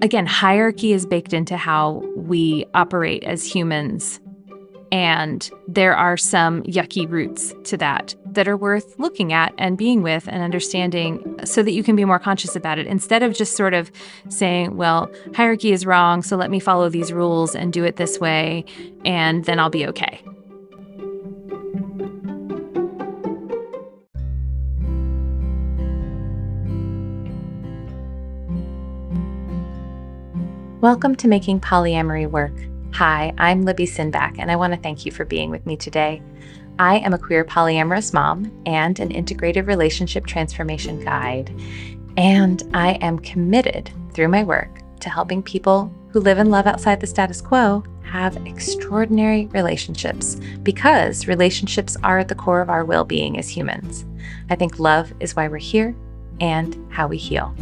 again, hierarchy is baked into how we operate as humans. And there are some yucky roots to that are worth looking at and being with and understanding so that you can be more conscious about it instead of just sort of saying, well, hierarchy is wrong, so let me follow these rules and do it this way, and then I'll be okay. Welcome to Making Polyamory Work. Hi, I'm Libby Sinback, and I want to thank you for being with me today. I am a queer polyamorous mom and an integrated relationship transformation guide, and I am committed through my work to helping people who live and love outside the status quo have extraordinary relationships because relationships are at the core of our well-being as humans. I think love is why we're here and how we heal.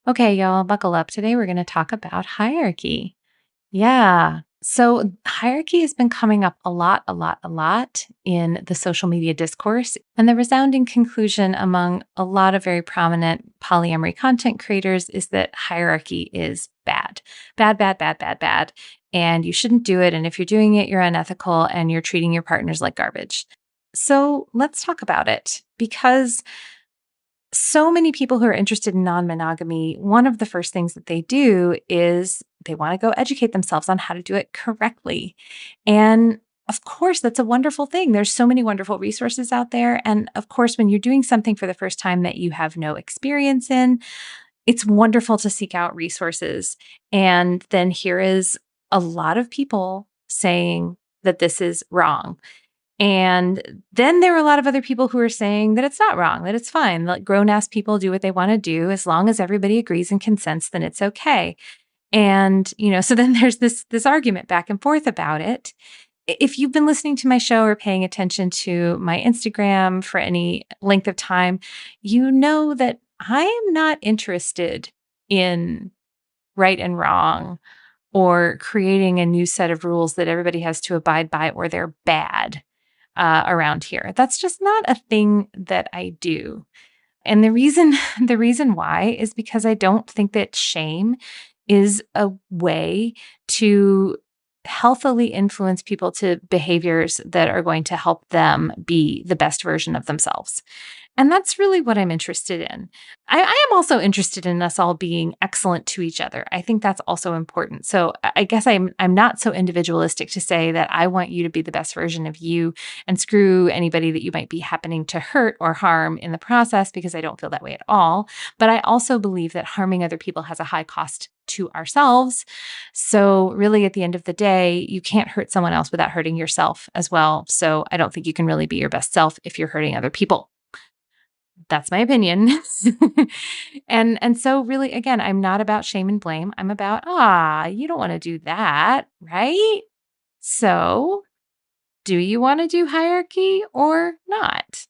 Okay, y'all, buckle up. Today we're going to talk about hierarchy. Yeah. So hierarchy has been coming up a lot in the social media discourse. And the resounding conclusion among a lot of very prominent polyamory content creators is that hierarchy is bad. Bad, bad, bad, bad, bad. And you shouldn't do it. And if you're doing it, you're unethical and you're treating your partners like garbage. So let's talk about it because so many people who are interested in non-monogamy, one of the first things that they do is they want to go educate themselves on how to do it correctly. And of course, that's a wonderful thing. There's so many wonderful resources out there. And of course, when you're doing something for the first time that you have no experience in, it's wonderful to seek out resources. And then here is a lot of people saying that this is wrong. And then there were a lot of other people who are saying that it's not wrong, that it's fine. Like grown-ass people do what they want to do. As long as everybody agrees and consents, then it's okay. And, so then there's this argument back and forth about it. If you've been listening to my show or paying attention to my Instagram for any length of time, you know that I am not interested in right and wrong or creating a new set of rules that everybody has to abide by or they're bad. Around here. That's just not a thing that I do. And the reason why is because I don't think that shame is a way to healthily influence people to behaviors that are going to help them be the best version of themselves. And that's really what I'm interested in. I am also interested in us all being excellent to each other. I think that's also important. So I guess I'm not so individualistic to say that I want you to be the best version of you and screw anybody that you might be happening to hurt or harm in the process, because I don't feel that way at all. But I also believe that harming other people has a high cost to ourselves. So really at the end of the day, you can't hurt someone else without hurting yourself as well. So I don't think you can really be your best self if you're hurting other people. That's my opinion. And so really, again, I'm not about shame and blame. I'm about, you don't want to do that, right? So do you want to do hierarchy or not?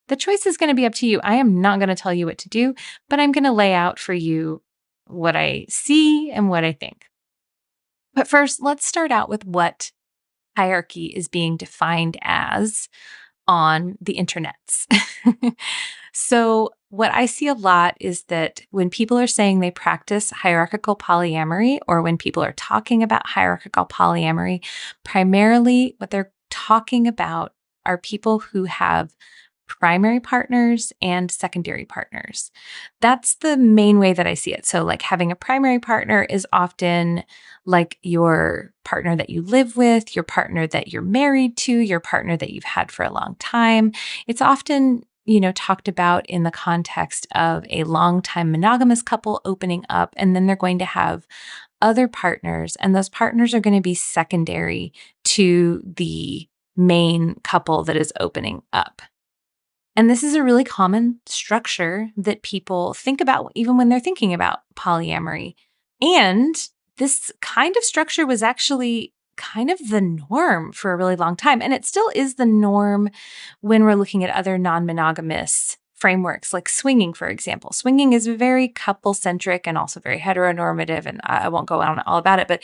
The choice is going to be up to you. I am not going to tell you what to do, but I'm going to lay out for you what I see and what I think. But first, let's start out with what hierarchy is being defined as on the internets. So what I see a lot is that when people are saying they practice hierarchical polyamory, or when people are talking about hierarchical polyamory, primarily what they're talking about are people who have primary partners and secondary partners. That's the main way that I see it. So like having a primary partner is often like your partner that you live with, your partner that you're married to, your partner that you've had for a long time. It's often, talked about in the context of a long-time monogamous couple opening up, and then they're going to have other partners, and those partners are going to be secondary to the main couple that is opening up. And this is a really common structure that people think about even when they're thinking about polyamory. And this kind of structure was actually kind of the norm for a really long time. And it still is the norm when we're looking at other non-monogamous frameworks like swinging, for example. Swinging is very couple-centric and also very heteronormative, and I won't go on all about it, but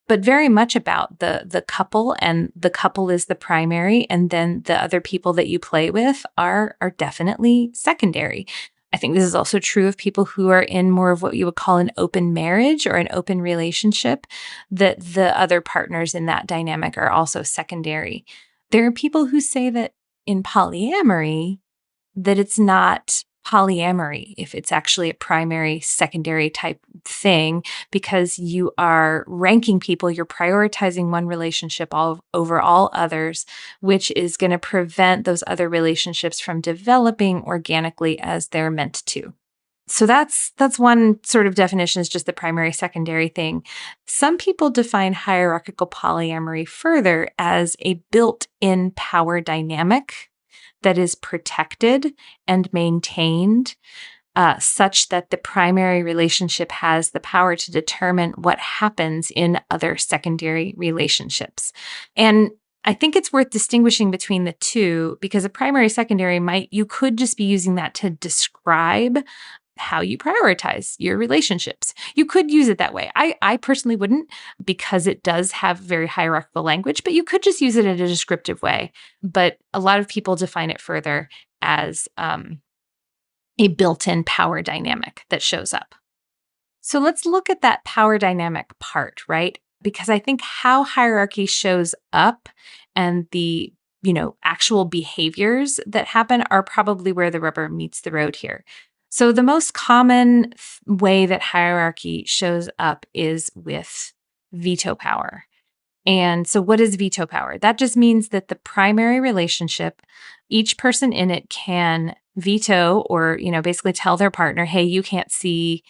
but very much about the couple, and the couple is the primary, and then the other people that you play with are definitely secondary. I think this is also true of people who are in more of what you would call an open marriage or an open relationship, that the other partners in that dynamic are also secondary. There are people who say that in polyamory, that it's not polyamory if it's actually a primary, secondary type thing, because you are ranking people, you're prioritizing one relationship over all others, which is going to prevent those other relationships from developing organically as they're meant to. So that's one sort of definition, is just the primary secondary thing. Some people define hierarchical polyamory further as a built-in power dynamic that is protected and maintained, such that the primary relationship has the power to determine what happens in other secondary relationships. And I think it's worth distinguishing between the two, because a primary secondary you could just be using that to describe how you prioritize your relationships. You could use it that way. I personally wouldn't, because it does have very hierarchical language, but you could just use it in a descriptive way. But a lot of people define it further as a built-in power dynamic that shows up. So let's look at that power dynamic part, right? Because I think how hierarchy shows up and the actual behaviors that happen are probably where the rubber meets the road here. So the most common way that hierarchy shows up is with veto power. And so what is veto power? That just means that the primary relationship, each person in it can veto or, basically tell their partner, hey, you can't see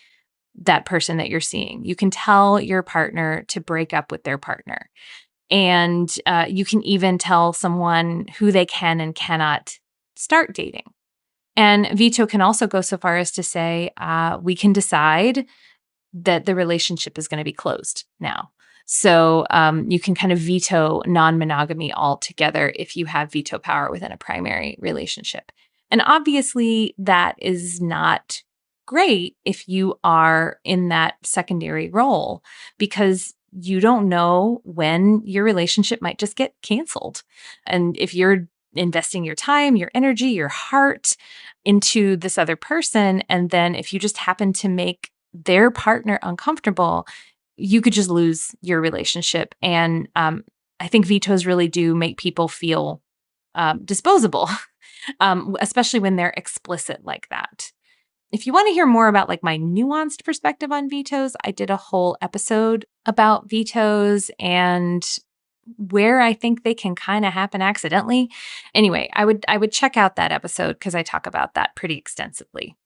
that person that you're seeing. You can tell your partner to break up with their partner. And you can even tell someone who they can and cannot start dating. And veto can also go so far as to say, we can decide that the relationship is going to be closed now. So you can kind of veto non-monogamy altogether if you have veto power within a primary relationship. And obviously that is not great if you are in that secondary role, because you don't know when your relationship might just get canceled. And if you're investing your time, your energy, your heart into this other person, and then if you just happen to make their partner uncomfortable, you could just lose your relationship. And I think vetoes really do make people feel disposable, especially when they're explicit like that. If you want to hear more about like my nuanced perspective on vetoes, I did a whole episode about vetoes and where I think they can kind of happen accidentally. Anyway, I would check out that episode because I talk about that pretty extensively.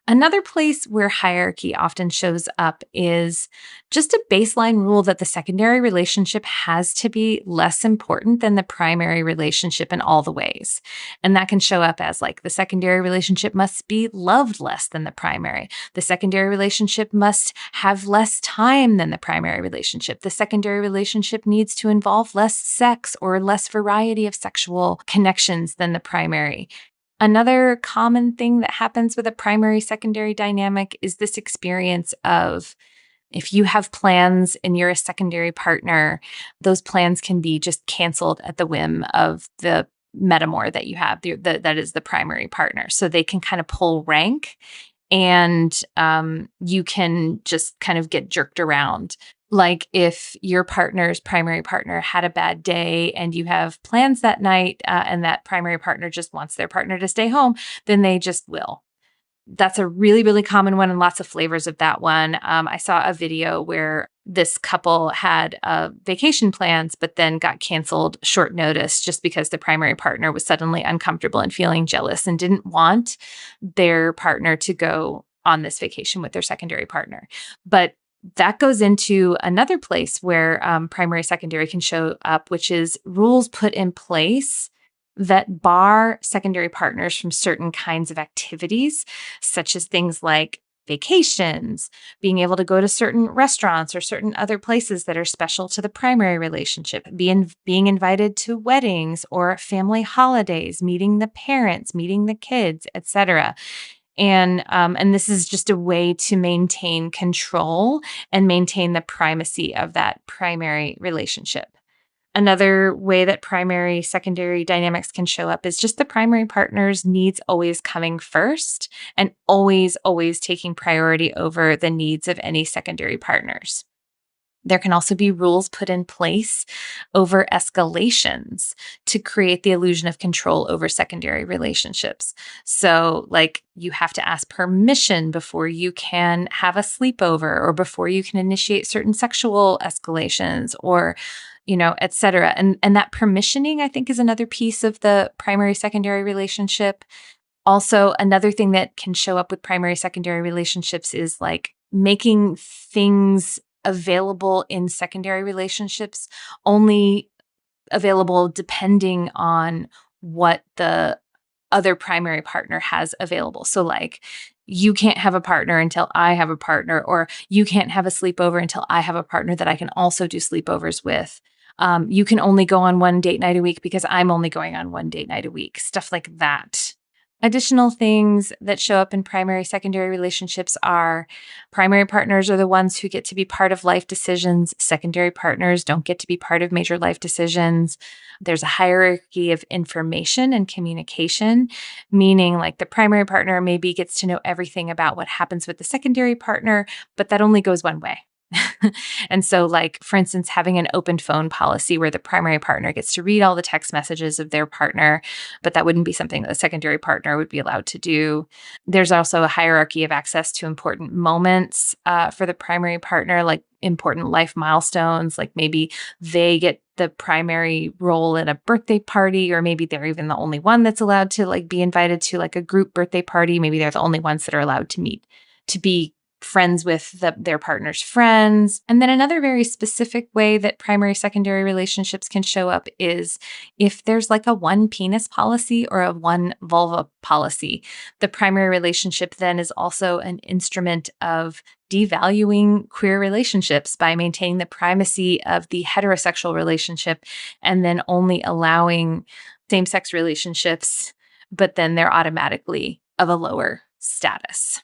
Another place where hierarchy often shows up is just a baseline rule that the secondary relationship has to be less important than the primary relationship in all the ways. And that can show up as like the secondary relationship must be loved less than the primary. The secondary relationship must have less time than the primary relationship. The secondary relationship needs to involve less sex or less variety of sexual connections than the primary. Another common thing that happens with a primary-secondary dynamic is this experience of, if you have plans and you're a secondary partner, those plans can be just canceled at the whim of the metamor that you have, that is the primary partner. So they can kind of pull rank, and you can just kind of get jerked around. Like if your partner's primary partner had a bad day and you have plans that night, and that primary partner just wants their partner to stay home, then they just will. That's a really, really common one, and lots of flavors of that one. I saw a video where this couple had vacation plans, but then got canceled short notice just because the primary partner was suddenly uncomfortable and feeling jealous and didn't want their partner to go on this vacation with their secondary partner. But that goes into another place where primary secondary can show up, which is rules put in place that bar secondary partners from certain kinds of activities, such as things like vacations, being able to go to certain restaurants or certain other places that are special to the primary relationship, being invited to weddings or family holidays, meeting the parents, meeting the kids, etc. And this is just a way to maintain control and maintain the primacy of that primary relationship. Another way that primary secondary dynamics can show up is just the primary partner's needs always coming first and always taking priority over the needs of any secondary partners. There can also be rules put in place over escalations to create the illusion of control over secondary relationships. So, like, you have to ask permission before you can have a sleepover or before you can initiate certain sexual escalations or et cetera. And that permissioning, I think, is another piece of the primary secondary relationship. Also, another thing that can show up with primary secondary relationships is like making things available in secondary relationships only available depending on what the other primary partner has available. So, like, you can't have a partner until I have a partner, or you can't have a sleepover until I have a partner that I can also do sleepovers with. You can only go on one date night a week because I'm only going on one date night a week, stuff like that. Additional things that show up in primary secondary relationships are primary partners are the ones who get to be part of life decisions. Secondary partners don't get to be part of major life decisions. There's a hierarchy of information and communication, meaning like the primary partner maybe gets to know everything about what happens with the secondary partner, but that only goes one way. And so, like, for instance, having an open phone policy where the primary partner gets to read all the text messages of their partner, but that wouldn't be something that the secondary partner would be allowed to do. There's also a hierarchy of access to important moments for the primary partner, like important life milestones, like maybe they get the primary role at a birthday party, or maybe they're even the only one that's allowed to like be invited to like a group birthday party. Maybe they're the only ones that are allowed to meet to be friends with their partner's friends. And then another very specific way that primary secondary relationships can show up is if there's like a one penis policy or a one vulva policy. The primary relationship then is also an instrument of devaluing queer relationships by maintaining the primacy of the heterosexual relationship and then only allowing same-sex relationships, but then they're automatically of a lower status.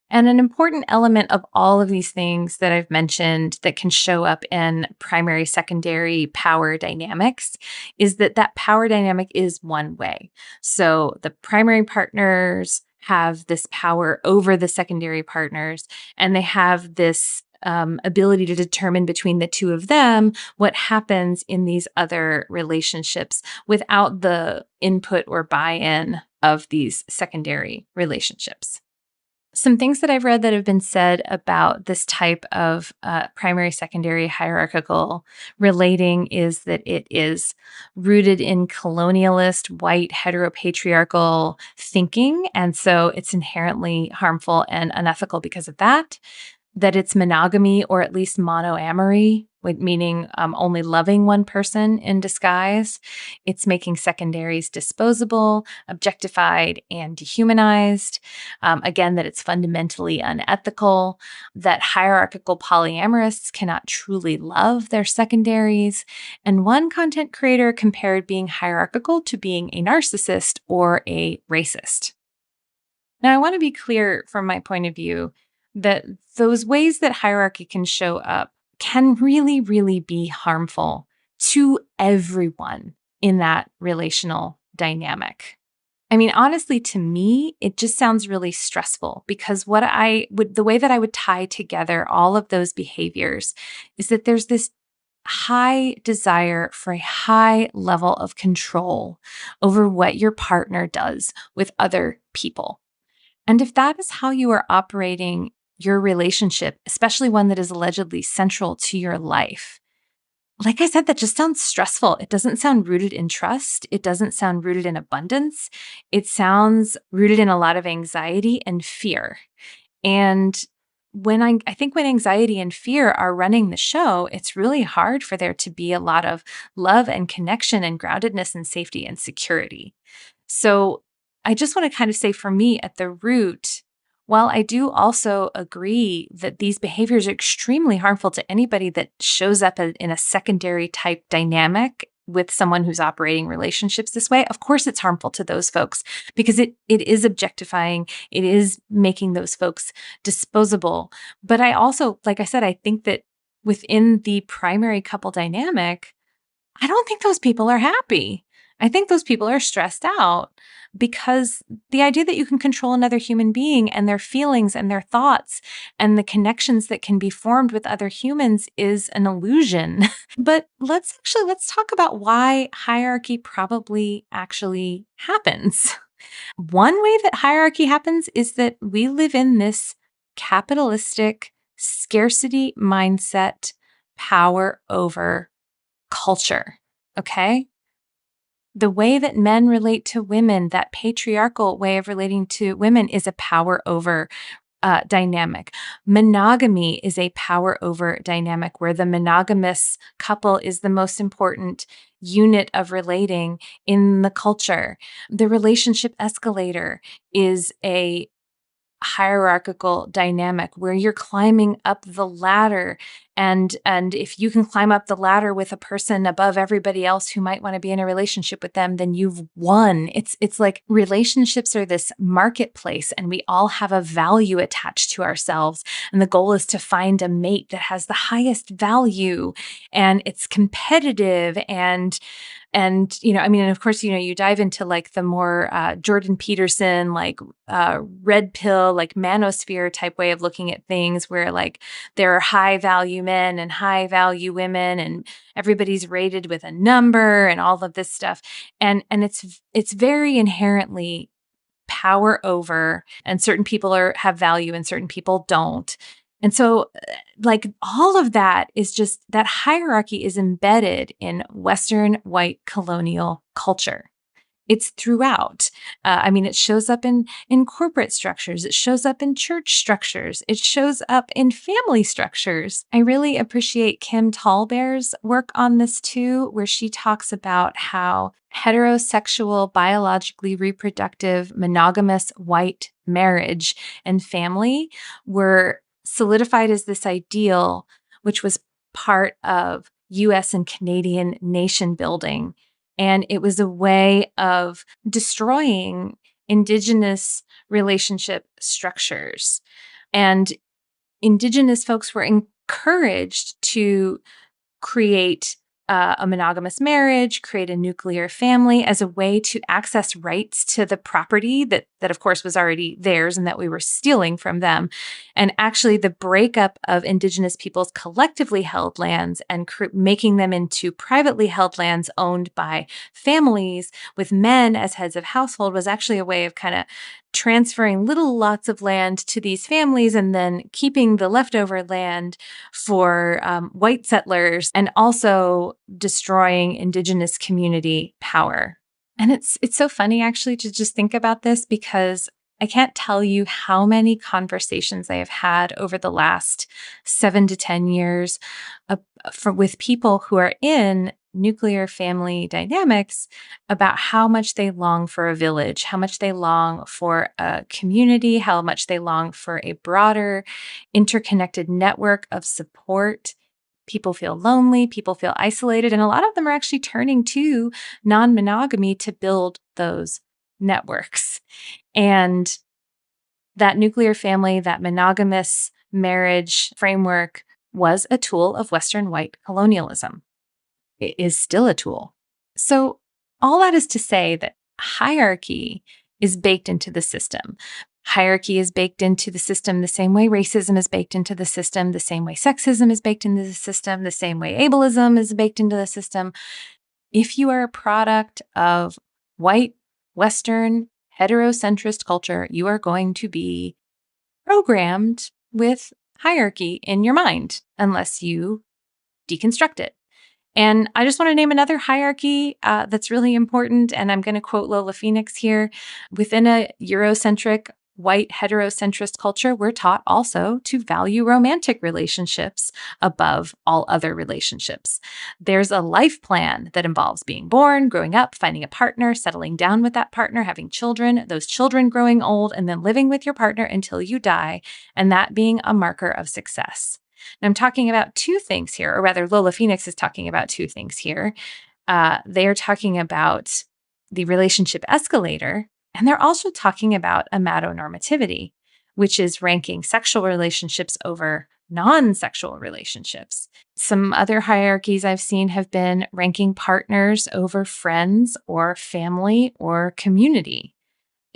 And an important element of all of these things that I've mentioned that can show up in primary, secondary power dynamics is that power dynamic is one way. So the primary partners have this power over the secondary partners, and they have this ability to determine between the two of them what happens in these other relationships without the input or buy-in of these secondary relationships. Some things that I've read that have been said about this type of primary secondary hierarchical relating is that it is rooted in colonialist, white, heteropatriarchal thinking. And so it's inherently harmful and unethical because of that. That it's monogamy or at least monoamory, meaning only loving one person in disguise. It's making secondaries disposable, objectified, and dehumanized. Again, that it's fundamentally unethical, that hierarchical polyamorists cannot truly love their secondaries. And one content creator compared being hierarchical to being a narcissist or a racist. Now, I want to be clear from my point of view that those ways that hierarchy can show up can really, really be harmful to everyone in that relational dynamic. I mean, honestly, to me, it just sounds really stressful because the way that I would tie together all of those behaviors is that there's this high desire for a high level of control over what your partner does with other people. And if that is how you are operating your relationship, especially one that is allegedly central to your life, like I said, that just sounds stressful. It doesn't sound rooted in trust. It doesn't sound rooted in abundance. It sounds rooted in a lot of anxiety and fear. And I think when anxiety and fear are running the show, it's really hard for there to be a lot of love and connection and groundedness and safety and security. So I just want to kind of say, for me, at the root, while I do also agree that these behaviors are extremely harmful to anybody that shows up in a secondary type dynamic with someone who's operating relationships this way, of course it's harmful to those folks because it is objectifying. It is making those folks disposable. But I also, like I said, I think that within the primary couple dynamic, I don't think those people are happy. I think those people are stressed out because the idea that you can control another human being and their feelings and their thoughts and the connections that can be formed with other humans is an illusion. But let's talk about why hierarchy probably actually happens. One way that hierarchy happens is that we live in this capitalistic scarcity mindset, power over culture. Okay. The way that men relate to women, that patriarchal way of relating to women, is a power over dynamic. Monogamy is a power over dynamic where the monogamous couple is the most important unit of relating in the culture. The relationship escalator is a hierarchical dynamic where you're climbing up the ladder, and if you can climb up the ladder with a person above everybody else who might want to be in a relationship with them, then you've won. It's like relationships are this marketplace and we all have a value attached to ourselves, and the goal is to find a mate that has the highest value, and it's competitive. And, I mean, and of course, you dive into like the more Jordan Peterson, like red pill, like manosphere type way of looking at things where like there are high value men and high value women and everybody's rated with a number and all of this stuff. And it's very inherently power over, and certain people have value and certain people don't. And so, like, all of that is just that hierarchy is embedded in Western white colonial culture. It's throughout. I mean, it shows up in corporate structures. It shows up in church structures. It shows up in family structures. I really appreciate Kim Tallbear's work on this too, where she talks about how heterosexual, biologically reproductive, monogamous white marriage and family were solidified as this ideal, which was part of US and Canadian nation building. And it was a way of destroying Indigenous relationship structures. And Indigenous folks were encouraged to create a monogamous marriage, create a nuclear family as a way to access rights to the property that of course was already theirs and that we were stealing from them. And actually the breakup of Indigenous peoples' collectively held lands and making them into privately held lands owned by families with men as heads of household was actually a way of kind of transferring little lots of land to these families and then keeping the leftover land for white settlers, and also destroying Indigenous community power. And it's so funny actually to just think about this, because I can't tell you how many conversations I have had over the last 7 to 10 years with people who are in nuclear family dynamics about how much they long for a village, how much they long for a community, how much they long for a broader, interconnected network of support. People feel lonely, people feel isolated, and a lot of them are actually turning to non-monogamy to build those networks. And that nuclear family, that monogamous marriage framework was a tool of Western white colonialism. It is still a tool. So all that is to say that hierarchy is baked into the system. Hierarchy is baked into the system the same way racism is baked into the system, the same way sexism is baked into the system, the same way ableism is baked into the system. If you are a product of white, Western, heterocentrist culture, you are going to be programmed with hierarchy in your mind unless you deconstruct it. And I just want to name another hierarchy that's really important. And I'm going to quote Lola Phoenix here. Within a Eurocentric, white, heterocentrist culture, we're taught also to value romantic relationships above all other relationships. There's a life plan that involves being born, growing up, finding a partner, settling down with that partner, having children, those children growing old, and then living with your partner until you die, and that being a marker of success. And I'm talking about two things here, or rather, Lola Phoenix is talking about two things here. they are talking about the relationship escalator, and they're also talking about amatonormativity, which is ranking sexual relationships over non sexual relationships. Some other hierarchies I've seen have been ranking partners over friends or family or community.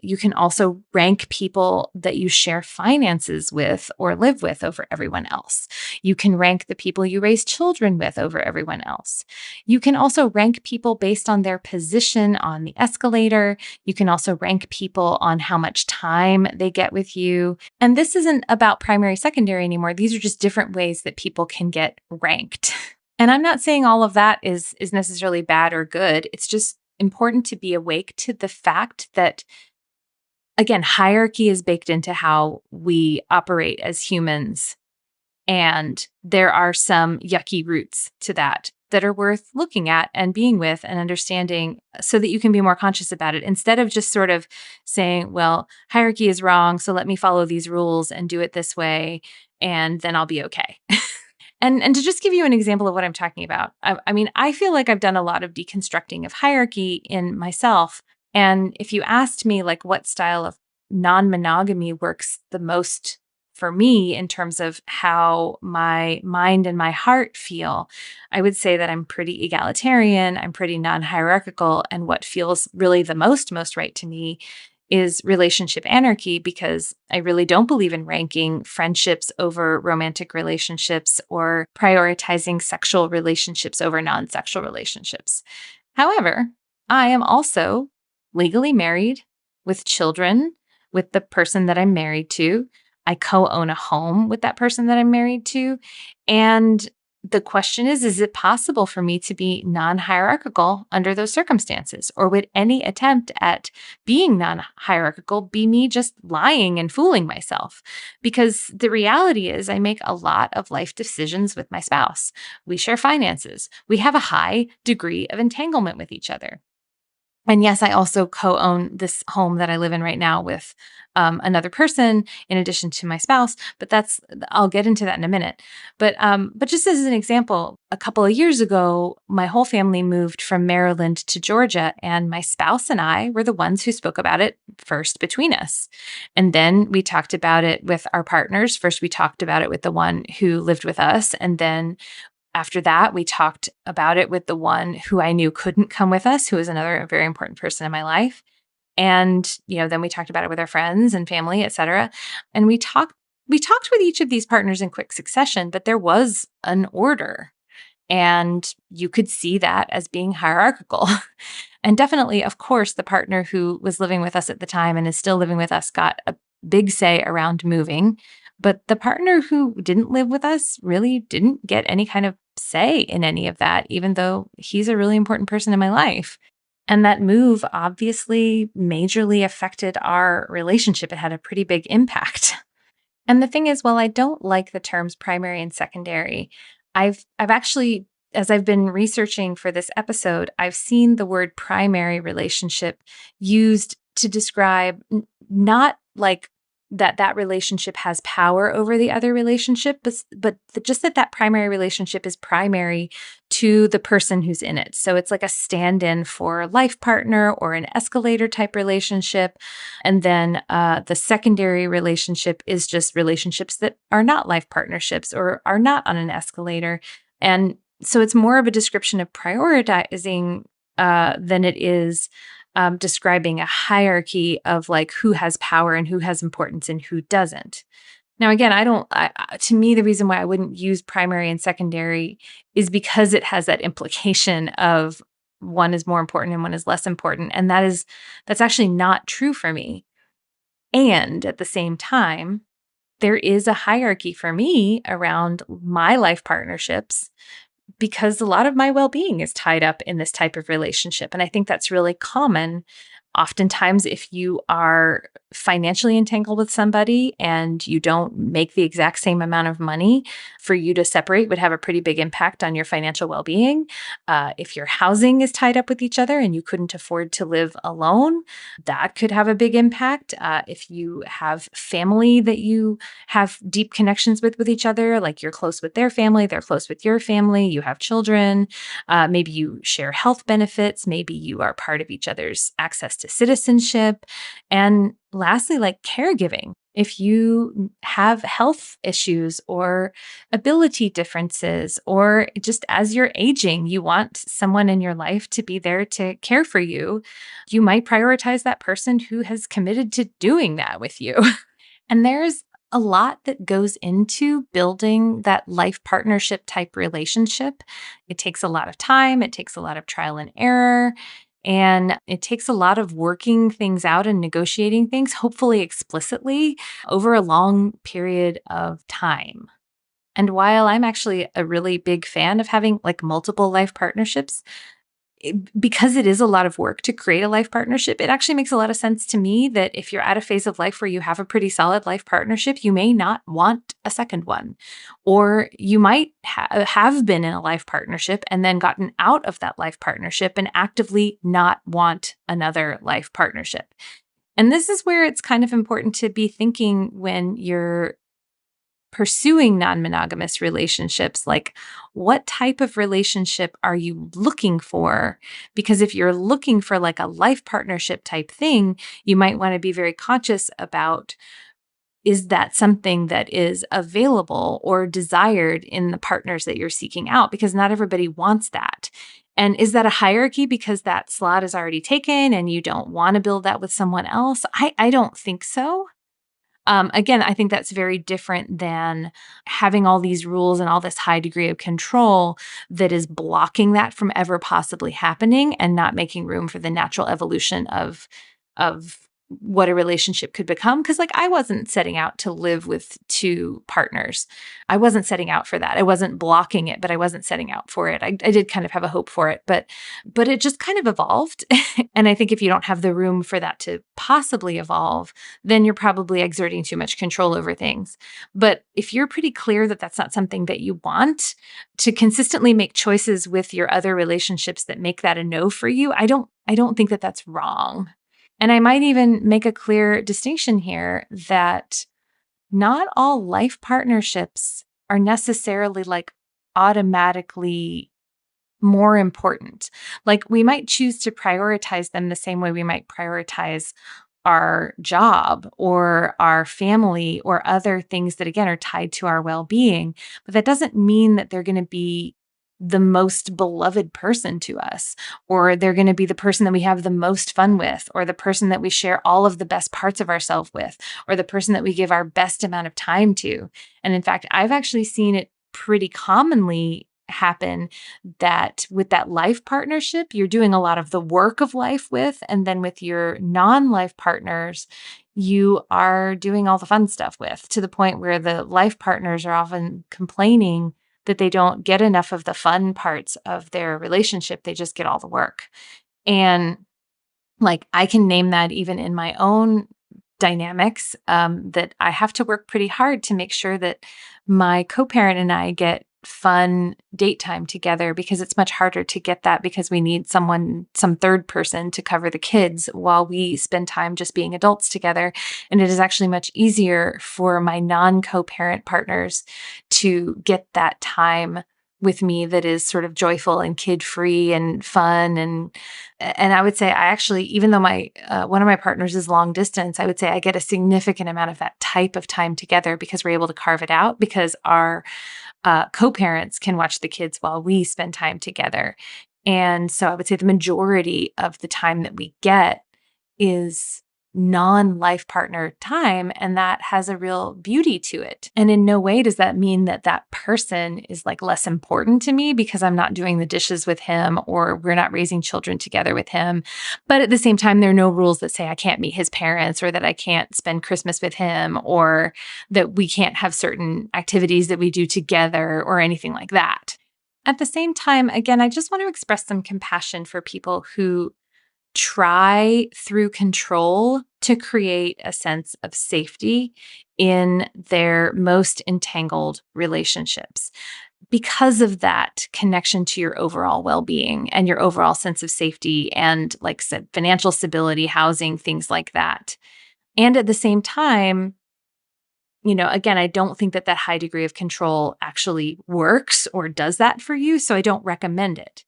You can also rank people that you share finances with or live with over everyone else. You can rank the people you raise children with over everyone else. You can also rank people based on their position on the escalator. You can also rank people on how much time they get with you. And this isn't about primary, secondary anymore. These are just different ways that people can get ranked. And I'm not saying all of that is necessarily bad or good. It's just important to be awake to the fact that, again, hierarchy is baked into how we operate as humans. And there are some yucky roots to that are worth looking at and being with and understanding so that you can be more conscious about it instead of just sort of saying, well, hierarchy is wrong, so let me follow these rules and do it this way, and then I'll be okay. And to just give you an example of what I'm talking about, I mean, I feel like I've done a lot of deconstructing of hierarchy in myself. And if you asked me, like, what style of non-monogamy works the most for me in terms of how my mind and my heart feel, I would say that I'm pretty egalitarian, I'm pretty non-hierarchical, and what feels really the most right to me is relationship anarchy, because I really don't believe in ranking friendships over romantic relationships or prioritizing sexual relationships over non-sexual relationships. However, I am also legally married with children with the person that I'm married to. I co-own a home with that person that I'm married to. And the question is it possible for me to be non-hierarchical under those circumstances? Or would any attempt at being non-hierarchical be me just lying and fooling myself? Because the reality is I make a lot of life decisions with my spouse. We share finances. We have a high degree of entanglement with each other. And yes, I also co-own this home that I live in right now with another person in addition to my spouse. But I'll get into that in a minute. But just as an example, a couple of years ago, my whole family moved from Maryland to Georgia, and my spouse and I were the ones who spoke about it first between us. And then we talked about it with our partners. First, we talked about it with the one who lived with us, and then after that, we talked about it with the one who I knew couldn't come with us, who was another very important person in my life. And, then we talked about it with our friends and family, et cetera. And we talked with each of these partners in quick succession, but there was an order. And you could see that as being hierarchical. And definitely, of course, the partner who was living with us at the time and is still living with us got a big say around moving. But the partner who didn't live with us really didn't get any kind of say in any of that, even though he's a really important person in my life. And that move obviously majorly affected our relationship. It had a pretty big impact. And the thing is, while I don't like the terms primary and secondary, I've actually, as I've been researching for this episode, I've seen the word primary relationship used to describe not like that relationship has power over the other relationship, but just that primary relationship is primary to the person who's in it. So it's like a stand-in for a life partner or an escalator type relationship. And then the secondary relationship is just relationships that are not life partnerships or are not on an escalator. And so it's more of a description of prioritizing than it is describing a hierarchy of like who has power and who has importance and who doesn't. Now, again, to me, the reason why I wouldn't use primary and secondary is because it has that implication of one is more important and one is less important. And that's actually not true for me. And at the same time, there is a hierarchy for me around my life partnerships because a lot of my well-being is tied up in this type of relationship. And I think that's really common Oftentimes, if you are financially entangled with somebody and you don't make the exact same amount of money, for you to separate would have a pretty big impact on your financial well being. If your housing is tied up with each other and you couldn't afford to live alone, that could have a big impact. If you have family that you have deep connections with each other, like you're close with their family, they're close with your family, you have children, maybe you share health benefits, maybe you are part of each other's access to citizenship. And lastly, like caregiving. If you have health issues or ability differences, or just as you're aging, you want someone in your life to be there to care for you, you might prioritize that person who has committed to doing that with you. And there's a lot that goes into building that life partnership type relationship. It takes a lot of time, it takes a lot of trial and error, and it takes a lot of working things out and negotiating things, hopefully explicitly, over a long period of time. And while I'm actually a really big fan of having like multiple life partnerships, because it is a lot of work to create a life partnership, it actually makes a lot of sense to me that if you're at a phase of life where you have a pretty solid life partnership, you may not want a second one. Or you might have been in a life partnership and then gotten out of that life partnership and actively not want another life partnership. And this is where it's kind of important to be thinking when you're pursuing non-monogamous relationships, like what type of relationship are you looking for? Because if you're looking for like a life partnership type thing, you might want to be very conscious about, is that something that is available or desired in the partners that you're seeking out? Because not everybody wants that. And is that a hierarchy because that slot is already taken and you don't want to build that with someone else? I don't think so. Again, I think that's very different than having all these rules and all this high degree of control that is blocking that from ever possibly happening and not making room for the natural evolution of what a relationship could become. Because like I wasn't setting out to live with two partners. I wasn't setting out for that. I wasn't blocking it, but I wasn't setting out for it. I did kind of have a hope for it, but it just kind of evolved. And I think if you don't have the room for that to possibly evolve, then you're probably exerting too much control over things. But if you're pretty clear that that's not something that you want, to consistently make choices with your other relationships that make that a no for you, I don't think that that's wrong. And I might even make a clear distinction here that not all life partnerships are necessarily like automatically more important. Like we might choose to prioritize them the same way we might prioritize our job or our family or other things that, again, are tied to our well being. But that doesn't mean that they're going to be the most beloved person to us, or they're going to be the person that we have the most fun with, or the person that we share all of the best parts of ourselves with, or the person that we give our best amount of time to. And in fact, I've actually seen it pretty commonly happen that with that life partnership, you're doing a lot of the work of life with, and then with your non-life partners, you are doing all the fun stuff with, to the point where the life partners are often complaining that they don't get enough of the fun parts of their relationship. They just get all the work. And like I can name that even in my own dynamics, that I have to work pretty hard to make sure that my co-parent and I get fun date time together, because it's much harder to get that because we need some third person to cover the kids while we spend time just being adults together. And it is actually much easier for my non-co-parent partners to get that time with me that is sort of joyful and kid-free and fun. And I would say I actually, even though my one of my partners is long distance, I would say I get a significant amount of that type of time together because we're able to carve it out, because our co-parents can watch the kids while we spend time together. And so I would say the majority of the time that we get is non-life partner time, and that has a real beauty to it. And in no way does that mean that that person is like less important to me because I'm not doing the dishes with him or we're not raising children together with him. But at the same time, there are no rules that say I can't meet his parents, or that I can't spend Christmas with him, or that we can't have certain activities that we do together or anything like that. At the same time, again, I just want to express some compassion for people who try through control to create a sense of safety in their most entangled relationships because of that connection to your overall well-being and your overall sense of safety and, like I said, financial stability, housing, things like that. And at the same time, again, I don't think that that high degree of control actually works or does that for you, so I don't recommend it.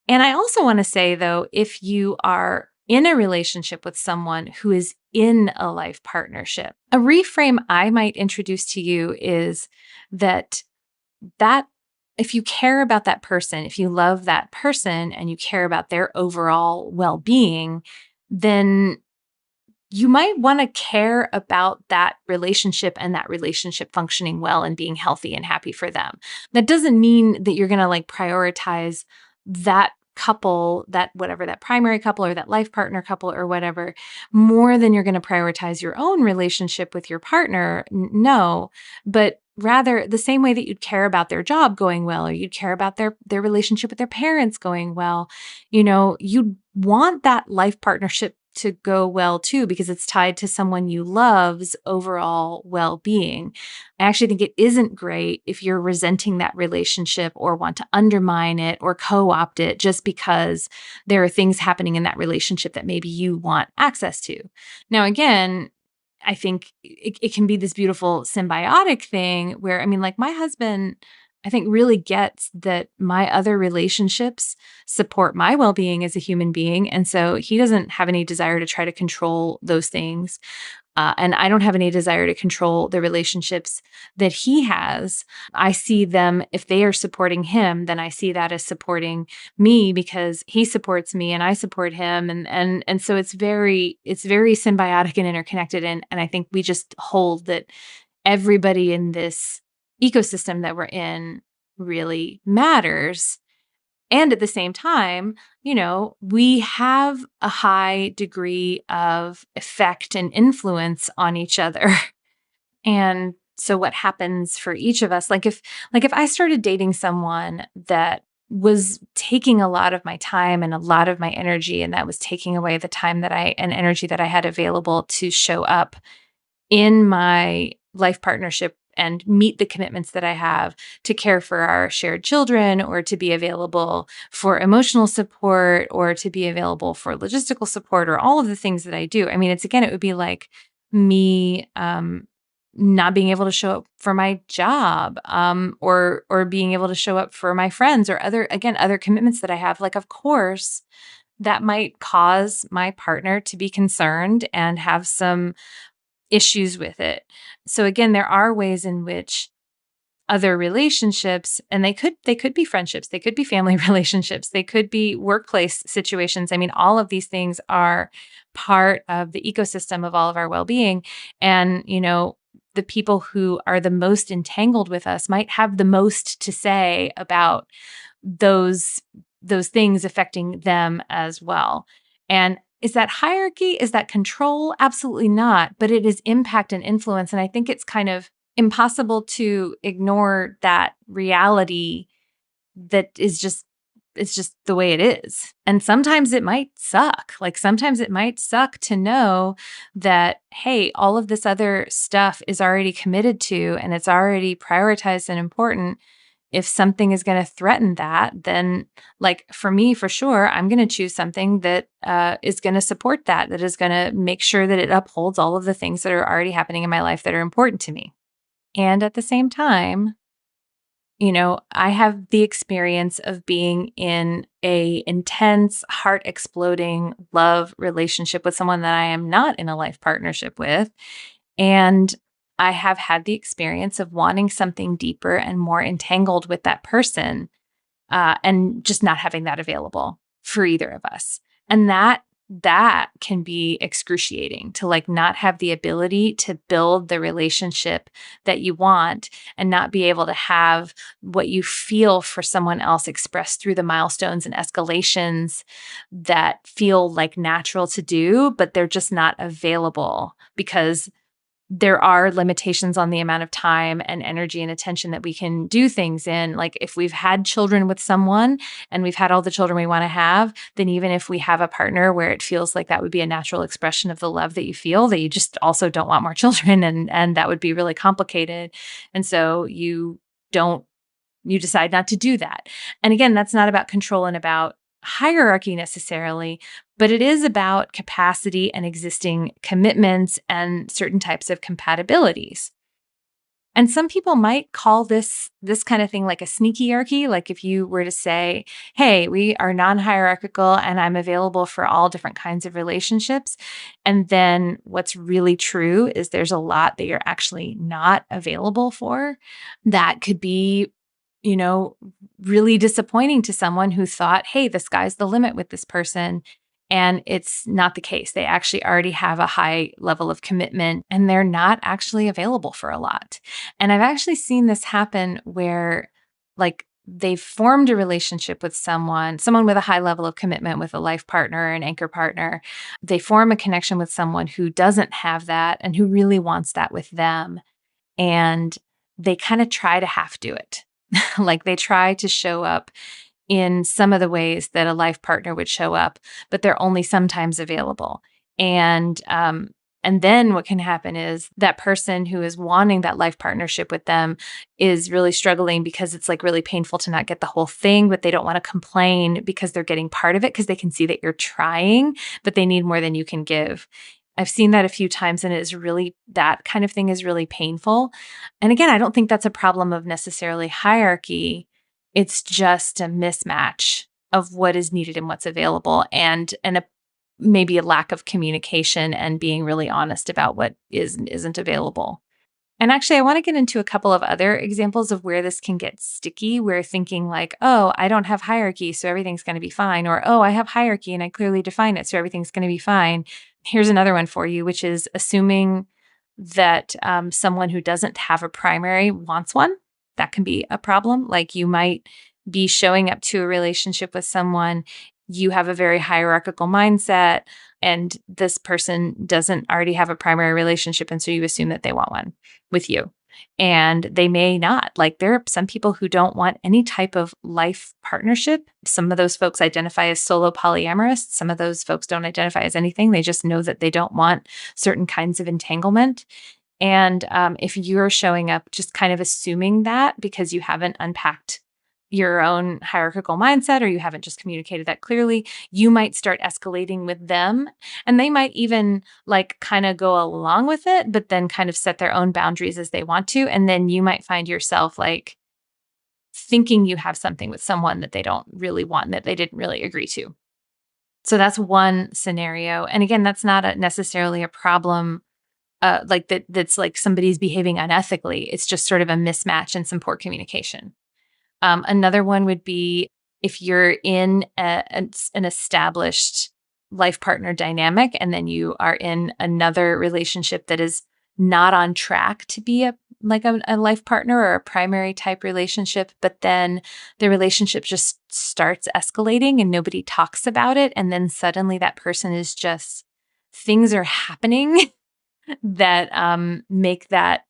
And I also want to say, though, if you are in a relationship with someone who is in a life partnership, a reframe I might introduce to you is that that if you care about that person, if you love that person and you care about their overall well-being, then you might want to care about that relationship and that relationship functioning well and being healthy and happy for them. That doesn't mean that you're going to like prioritize that couple, that whatever, that primary couple or that life partner couple or whatever, more than you're going to prioritize your own relationship with your partner. No, but rather the same way that you'd care about their job going well or you'd care about their relationship with their parents going well, you'd want that life partnership to go well too, because it's tied to someone you love's overall well-being. I actually think it isn't great if you're resenting that relationship or want to undermine it or co-opt it just because there are things happening in that relationship that maybe you want access to. Now, again, I think it can be this beautiful symbiotic thing where, I mean, like my husband, I think really gets that my other relationships support my well-being as a human being. And so he doesn't have any desire to try to control those things. And I don't have any desire to control the relationships that he has. I see them, if they are supporting him, then I see that as supporting me because he supports me and I support him. And so it's very symbiotic and interconnected. And I think we just hold that everybody in this ecosystem that we're in really matters. And at the same time, we have a high degree of effect and influence on each other. And so what happens for each of us, like if I started dating someone that was taking a lot of my time and a lot of my energy, and that was taking away the time and energy that I had available to show up in my life partnership and meet the commitments that I have to care for our shared children or to be available for emotional support or to be available for logistical support or all of the things that I do. I mean, it would be like me not being able to show up for my job or being able to show up for my friends or other commitments that I have. Like, of course, that might cause my partner to be concerned and have some issues with it. So again, there are ways in which other relationships, and they could be friendships, they could be family relationships, they could be workplace situations. I mean, all of these things are part of the ecosystem of all of our well-being. And, the people who are the most entangled with us might have the most to say about those things affecting them as well. And is that hierarchy? Is that control? Absolutely not. But it is impact and influence. And I think it's kind of impossible to ignore that reality that it's just the way it is. And sometimes it might suck. Like sometimes it might suck to know that, hey, all of this other stuff is already committed to and it's already prioritized and important. If something is going to threaten that, then like for me, for sure, I'm going to choose something that is going to support that is going to make sure that it upholds all of the things that are already happening in my life that are important to me. And at the same time, I have the experience of being in a intense, heart exploding love relationship with someone that I am not in a life partnership with. And I have had the experience of wanting something deeper and more entangled with that person, and just not having that available for either of us. And that can be excruciating to like not have the ability to build the relationship that you want and not be able to have what you feel for someone else expressed through the milestones and escalations that feel like natural to do, but they're just not available because there are limitations on the amount of time and energy and attention that we can do things in. Like if we've had children with someone and we've had all the children we want to have, then even if we have a partner where it feels like that would be a natural expression of the love that you feel, that you just also don't want more children, and that would be really complicated. And so don't you decide not to do that. And again, that's not about control and about hierarchy necessarily, but it is about capacity and existing commitments and certain types of compatibilities. And some people might call this kind of thing like a sneaky hierarchy. Like if you were to say, "Hey, we are non-hierarchical and I'm available for all different kinds of relationships." And then what's really true is there's a lot that you're actually not available for. That could be, you know, really disappointing to someone who thought, "Hey, the sky's the limit with this person." And it's not the case. They actually already have a high level of commitment and they're not actually available for a lot. And I've actually seen this happen where, like, they've formed a relationship with someone with a high level of commitment, with a life partner, an anchor partner. They form a connection with someone who doesn't have that and who really wants that with them. And they kind of try to half do it. Like they try to show up in some of the ways that a life partner would show up, but they're only sometimes available. And then what can happen is that person who is wanting that life partnership with them is really struggling because it's like really painful to not get the whole thing, but they don't want to complain because they're getting part of it because they can see that you're trying, but they need more than you can give. I've seen that a few times and that kind of thing is really painful. And again, I don't think that's a problem of necessarily hierarchy. It's just a mismatch of what is needed and what's available, and maybe a lack of communication and being really honest about what is and isn't available. And actually, I want to get into a couple of other examples of where this can get sticky, where thinking like, "Oh, I don't have hierarchy, so everything's going to be fine," or, "Oh, I have hierarchy and I clearly define it, so everything's going to be fine." Here's another one for you, which is assuming that someone who doesn't have a primary wants one. That can be a problem. Like you might be showing up to a relationship with someone, you have a very hierarchical mindset, and this person doesn't already have a primary relationship. And so you assume that they want one with you. And they may not. Like there are some people who don't want any type of life partnership. Some of those folks identify as solo polyamorous. Some of those folks don't identify as anything. They just know that they don't want certain kinds of entanglement. And if you're showing up just kind of assuming that because you haven't unpacked your own hierarchical mindset or you haven't just communicated that clearly, you might start escalating with them. And they might even like kind of go along with it, but then kind of set their own boundaries as they want to. And then you might find yourself like thinking you have something with someone that they don't really want, that they didn't really agree to. So that's one scenario. And again, that's not necessarily a problem like that's like somebody's behaving unethically. It's just sort of a mismatch and some poor communication. Another one would be if you're in an established life partner dynamic and then you are in another relationship that is not on track to be a life partner or a primary type relationship, but then the relationship just starts escalating and nobody talks about it. And then suddenly that person is just, things are happening that make that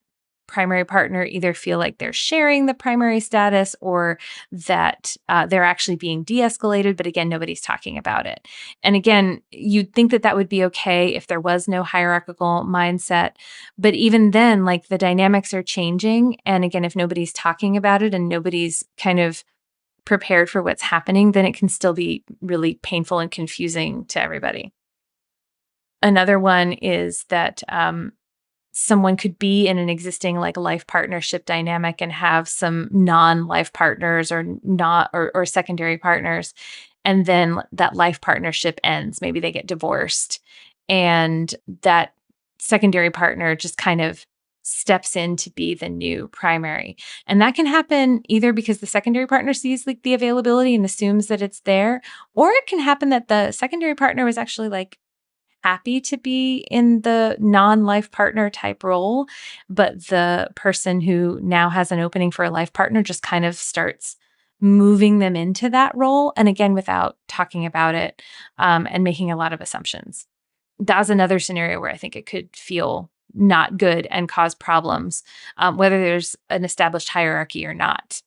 primary partner either feel like they're sharing the primary status or that they're actually being de-escalated. But again, nobody's talking about it. And again, you'd think that that would be okay if there was no hierarchical mindset. But even then, like the dynamics are changing. And again, if nobody's talking about it and nobody's kind of prepared for what's happening, then it can still be really painful and confusing to everybody. Another one is that someone could be in an existing like life partnership dynamic and have some non-life partners or not or secondary partners, and then that life partnership ends. Maybe they get divorced, and that secondary partner just kind of steps in to be the new primary. And that can happen either because the secondary partner sees like the availability and assumes that it's there, or it can happen that the secondary partner was actually like happy to be in the non-life partner type role, but the person who now has an opening for a life partner just kind of starts moving them into that role. And again, without talking about it and making a lot of assumptions. That's another scenario where I think it could feel not good and cause problems, whether there's an established hierarchy or not.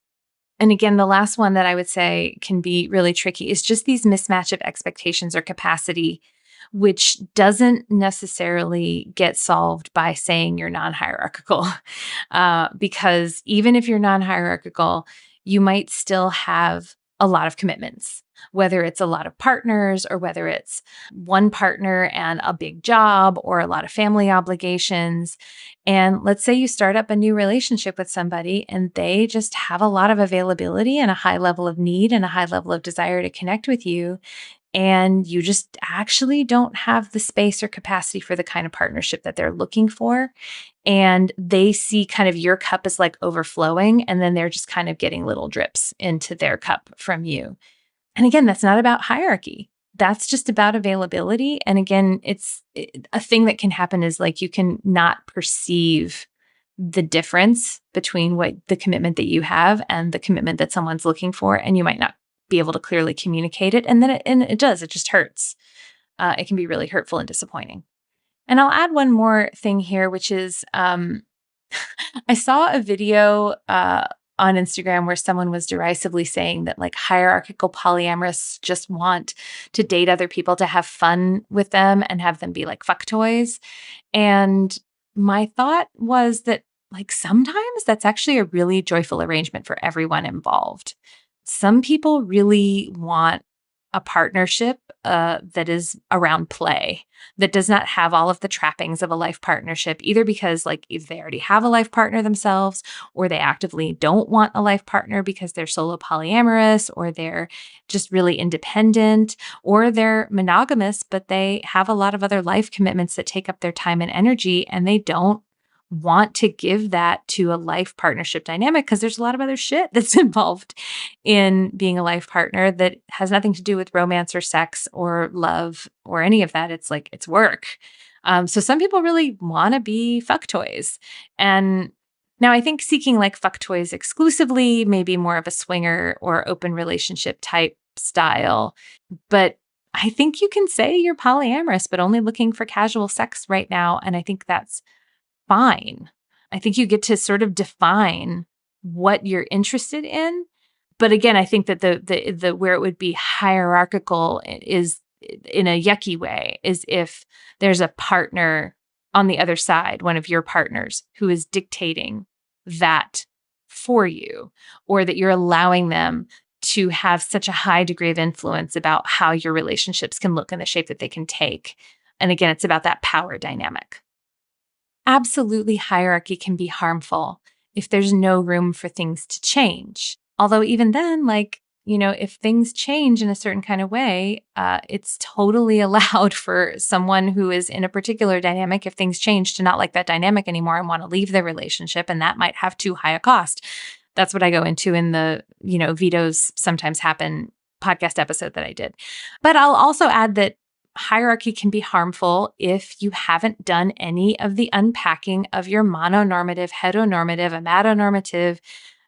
And again, the last one that I would say can be really tricky is just these mismatch of expectations or capacity, which doesn't necessarily get solved by saying you're non hierarchical. Because even if you're non hierarchical, you might still have a lot of commitments, whether it's a lot of partners or whether it's one partner and a big job or a lot of family obligations. And let's say you start up a new relationship with somebody and they just have a lot of availability and a high level of need and a high level of desire to connect with you. And you just actually don't have the space or capacity for the kind of partnership that they're looking for. And they see kind of your cup as like overflowing. And then they're just kind of getting little drips into their cup from you. And again, that's not about hierarchy. That's just about availability. And again, a thing that can happen is like you can not perceive the difference between what the commitment that you have and the commitment that someone's looking for. And you might not be able to clearly communicate it. And then it does, it just hurts. It can be really hurtful and disappointing. And I'll add one more thing here, which is I saw a video on Instagram where someone was derisively saying that like hierarchical polyamorous just want to date other people to have fun with them and have them be like fuck toys. And my thought was that like sometimes that's actually a really joyful arrangement for everyone involved. Some people really want a partnership that is around play, that does not have all of the trappings of a life partnership, either because like if they already have a life partner themselves, or they actively don't want a life partner because they're solo polyamorous, or they're just really independent, or they're monogamous, but they have a lot of other life commitments that take up their time and energy, and they don't want to give that to a life partnership dynamic because there's a lot of other shit that's involved in being a life partner that has nothing to do with romance or sex or love or any of that. It's like, it's work. So some people really want to be fuck toys. And now I think seeking like fuck toys exclusively may be more of a swinger or open relationship type style. But I think you can say you're polyamorous, but only looking for casual sex right now. And I think that's fine. I think you get to sort of define what you're interested in. But again, I think that the where it would be hierarchical is in a yucky way is if there's a partner on the other side, one of your partners who is dictating that for you, or that you're allowing them to have such a high degree of influence about how your relationships can look and the shape that they can take. And again, it's about that power dynamic. Absolutely, hierarchy can be harmful if there's no room for things to change. Although, even then, like, if things change in a certain kind of way, it's totally allowed for someone who is in a particular dynamic, if things change, to not like that dynamic anymore and want to leave the relationship. And that might have too high a cost. That's what I go into in the, vetoes sometimes happen podcast episode that I did. But I'll also add that hierarchy can be harmful if you haven't done any of the unpacking of your mononormative, heteronormative, amatonormative,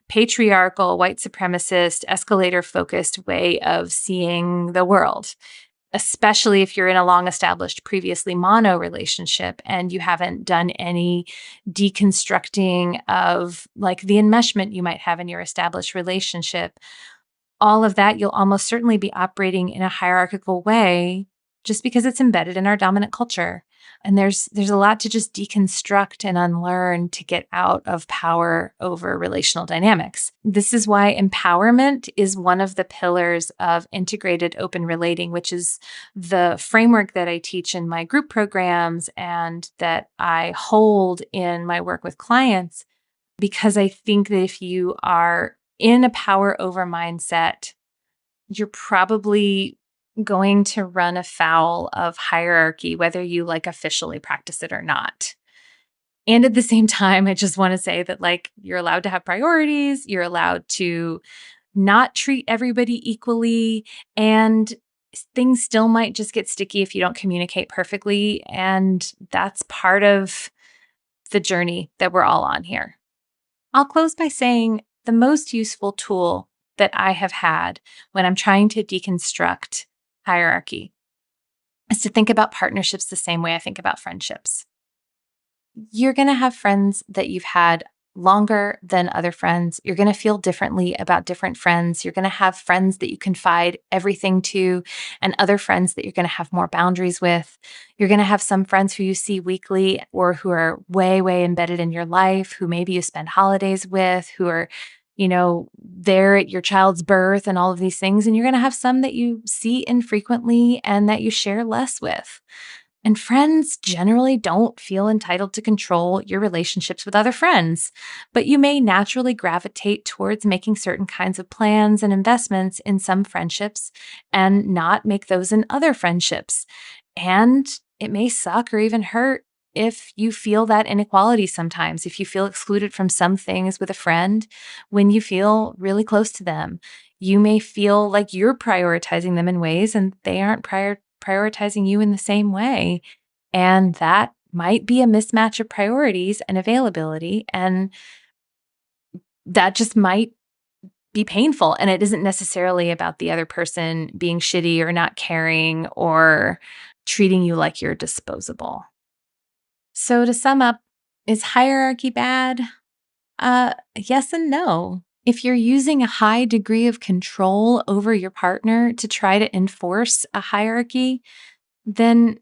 patriarchal, white supremacist, escalator-focused way of seeing the world, especially if you're in a long-established, previously mono relationship and you haven't done any deconstructing of like the enmeshment you might have in your established relationship. All of that, you'll almost certainly be operating in a hierarchical way just because it's embedded in our dominant culture. And there's a lot to just deconstruct and unlearn to get out of power over relational dynamics. This is why empowerment is one of the pillars of integrated open relating, which is the framework that I teach in my group programs and that I hold in my work with clients. Because I think that if you are in a power over mindset, you're probably going to run afoul of hierarchy, whether you like officially practice it or not. And at the same time, I just want to say that like you're allowed to have priorities, you're allowed to not treat everybody equally, and things still might just get sticky if you don't communicate perfectly. And that's part of the journey that we're all on here. I'll close by saying the most useful tool that I have had when I'm trying to deconstruct hierarchy is to think about partnerships the same way I think about friendships. you're going to have friends that you've had longer than other friends. You're going to feel differently about different friends. You're going to have friends that you confide everything to, and other friends that you're going to have more boundaries with. You're going to have some friends who you see weekly or who are way, way embedded in your life, who maybe you spend holidays with, who are, there at your child's birth and all of these things. And you're going to have some that you see infrequently and that you share less with. And friends generally don't feel entitled to control your relationships with other friends, but you may naturally gravitate towards making certain kinds of plans and investments in some friendships and not make those in other friendships. And it may suck or even hurt if you feel that inequality sometimes, if you feel excluded from some things with a friend when you feel really close to them. You may feel like you're prioritizing them in ways and they aren't prioritizing you in the same way. And that might be a mismatch of priorities and availability. And that just might be painful. And it isn't necessarily about the other person being shitty or not caring or treating you like you're disposable. So to sum up, is hierarchy bad? Yes and no. If you're using a high degree of control over your partner to try to enforce a hierarchy, then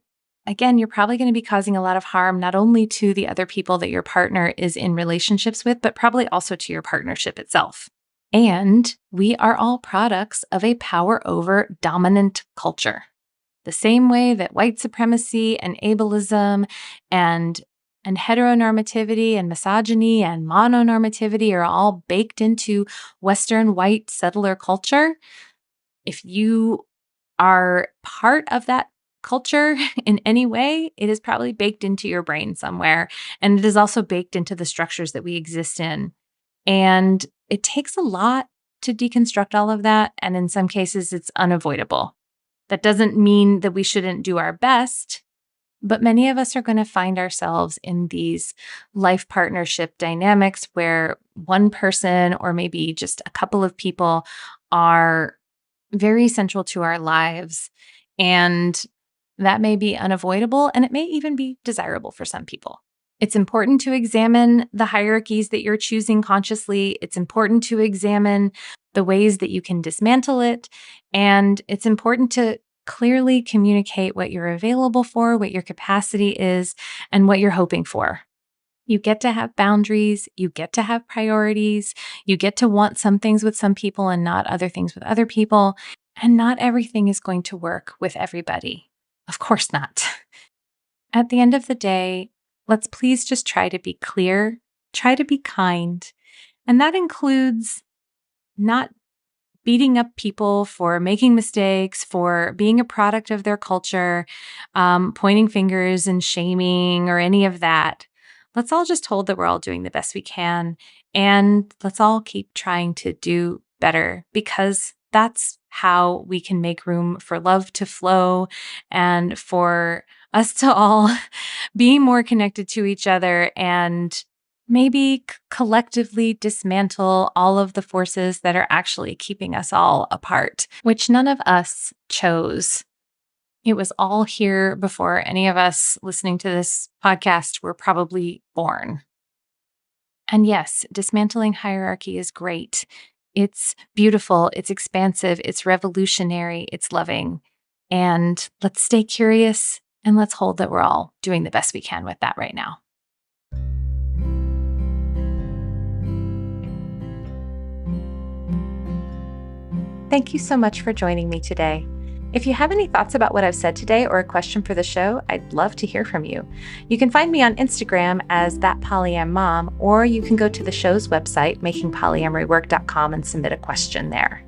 again, you're probably going to be causing a lot of harm, not only to the other people that your partner is in relationships with, but probably also to your partnership itself. And we are all products of a power over dominant culture. The same way that white supremacy and ableism and heteronormativity and misogyny and mononormativity are all baked into Western white settler culture. If you are part of that culture in any way, it is probably baked into your brain somewhere. And it is also baked into the structures that we exist in. And it takes a lot to deconstruct all of that. And in some cases, it's unavoidable. That doesn't mean that we shouldn't do our best, but many of us are going to find ourselves in these life partnership dynamics where one person or maybe just a couple of people are very central to our lives. And that may be unavoidable, and it may even be desirable for some people. It's important to examine the hierarchies that you're choosing consciously. It's important to examine the ways that you can dismantle it. And it's important to clearly communicate what you're available for, what your capacity is, and what you're hoping for. You get to have boundaries. You get to have priorities. You get to want some things with some people and not other things with other people. And not everything is going to work with everybody. Of course not. At the end of the day, let's please just try to be clear, try to be kind. And that includes not beating up people for making mistakes, for being a product of their culture, pointing fingers and shaming or any of that. Let's all just hold that we're all doing the best we can. And let's all keep trying to do better, because that's how we can make room for love to flow and for us to all be more connected to each other and maybe collectively dismantle all of the forces that are actually keeping us all apart, which none of us chose. It was all here before any of us listening to this podcast were probably born. And yes, dismantling hierarchy is great. It's beautiful, it's expansive, it's revolutionary, it's loving. And let's stay curious and let's hold that we're all doing the best we can with that right now. Thank you so much for joining me today. If you have any thoughts about what I've said today or a question for the show, I'd love to hear from you. You can find me on Instagram as ThatPolyamMom, or you can go to the show's website, makingpolyamorywork.com, and submit a question there.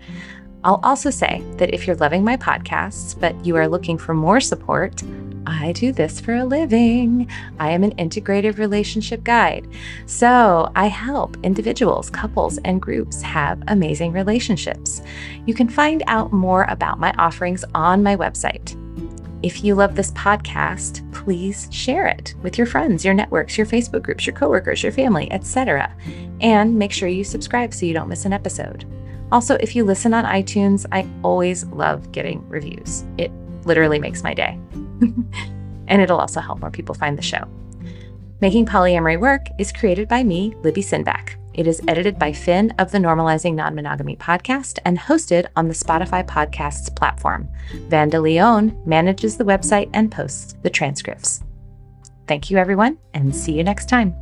I'll also say that if you're loving my podcasts, but you are looking for more support, I do this for a living. I am an integrative relationship guide. So I help individuals, couples, and groups have amazing relationships. You can find out more about my offerings on my website. If you love this podcast, please share it with your friends, your networks, your Facebook groups, your coworkers, your family, etc. And make sure you subscribe so you don't miss an episode. Also, if you listen on iTunes, I always love getting reviews. It literally makes my day. And it'll also help more people find the show. Making Polyamory Work is created by me, Libby Sinback. It is edited by Finn of the Normalizing Non-Monogamy podcast and hosted on the Spotify Podcasts platform. Vanda Leone manages the website and posts the transcripts. Thank you, everyone, and see you next time.